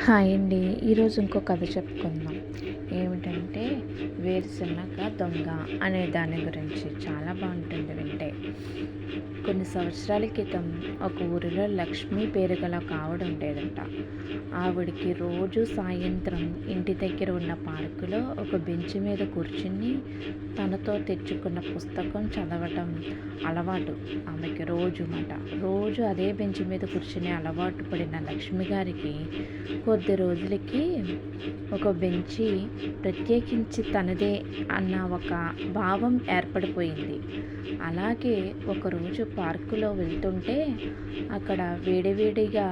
Hi అండి. ఈరోజు ఇంకో కథ చెప్పుకుందాం. ఏమిటంటే వేరుశనగ దొంగ అనే దాని గురించి. చాలా బాగుంటుంది వింటే. కొన్ని సంవత్సరాల క్రితం ఒక ఊరిలో లక్ష్మి పేరు గల ఒక ఆవిడ ఉండేదంట. ఆవిడకి రోజు సాయంత్రం ఇంటి దగ్గర ఉన్న పార్కులో ఒక బెంచ్ మీద కూర్చుని తనతో తెచ్చుకున్న పుస్తకం చదవటం అలవాటు ఆమెకి రోజు అదే బెంచ్ మీద కూర్చునే అలవాటు పడిన లక్ష్మి గారికి కొద్ది రోజులకి ఒక బెంచి ప్రత్యేకించి తనదే అన్న ఒక భావం ఏర్పడిపోయింది. అలాగే ఒకరోజు పార్కులో వెళ్తుంటే అక్కడ వేడివేడిగా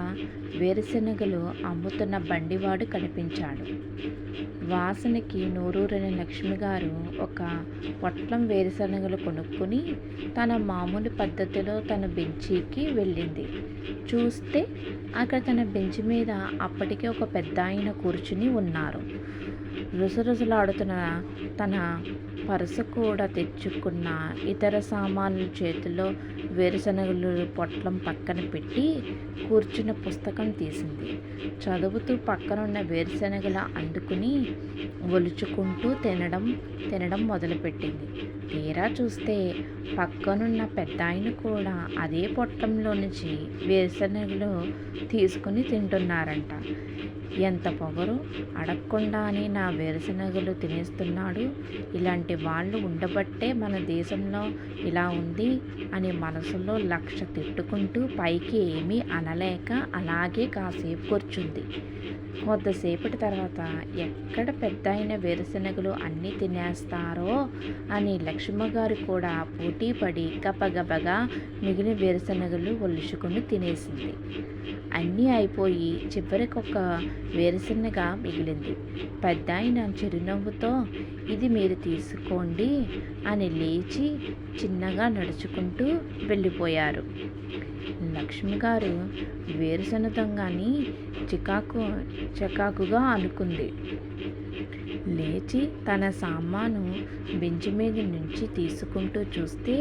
వేరుశనగలు అమ్ముతున్న బండివాడు కనిపించాడు. వాసనకి నోరూరని లక్ష్మి గారు ఒక పొట్లం వేరుశనగలు కొనుక్కుని తన మామూలు పద్ధతిలో తన బెంచీకి వెళ్ళింది. చూస్తే అక్కడ తన బెంచ్ మీద అప్పటికే ఒక పెద్దాయన కూర్చుని ఉన్నారు. రుసరుసలాడుతున్న తన పర్సు కూడా తెచ్చుకున్న ఇతర సామాన్లు చేతిలో వేరుశనగలు పొట్లం పక్కన పెట్టి కూర్చున్న పుస్తకం తీసింది. చదువుతూ పక్కనున్న వేరుశనగలు అందుకుని ఒలుచుకుంటూ తినడం మొదలుపెట్టింది. తీరా చూస్తే పక్కనున్న పెద్దాయన కూడా అదే పొట్లంలో నుంచి వేరుశనగలు తీసుకుని తింటున్నారంట. ఎంత పొగరు! అడగకుండానే నా వేరుశనగలు తినేస్తున్నాడు. ఇలాంటి వాళ్ళు ఉండబట్టే మన దేశంలో ఇలా ఉంది అని మనసులో లక్ష తిట్టుకుంటూ పైకి ఏమీ అనలేక అలాగే కాసేపు కూర్చుంది. కొద్దిసేపటి తర్వాత ఎక్కడ పెద్దాయన వేరుశనగలు అన్నీ తినేస్తారో అని లక్ష్మగారు కూడా పోటీపడి గబగబగా మిగిలిన వేరుశనగలు ఒలుచుకొని తినేసింది. అన్నీ అయిపోయి చివరికి ఒక వేరుశనగ మిగిలింది. పెద్దాయన చిరునవ్వుతో ఇది మీరు తీసుకోండి అని లేచి చిన్నగా నడుచుకుంటూ వెళ్ళిపోయారు. లక్ష్మి గారు వేరుశనగ దొంగని చికాకుగా అనుకుంది. లేచి తన సామాను బెంచ్ మీద నుంచి తీసుకుంటూ చూస్తే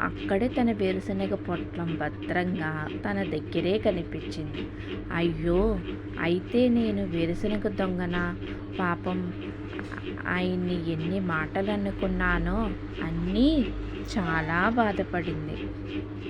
అక్కడే తన వేరుశనగ పొట్లం భద్రంగా తన దగ్గరే కనిపించింది. అయ్యో, అయితే నేను వేరుశనగ దొంగనా? పాపం, ఆయన్ని ఎన్ని మాటలు అనుకున్నానో అన్నీ చాలా బాధపడింది.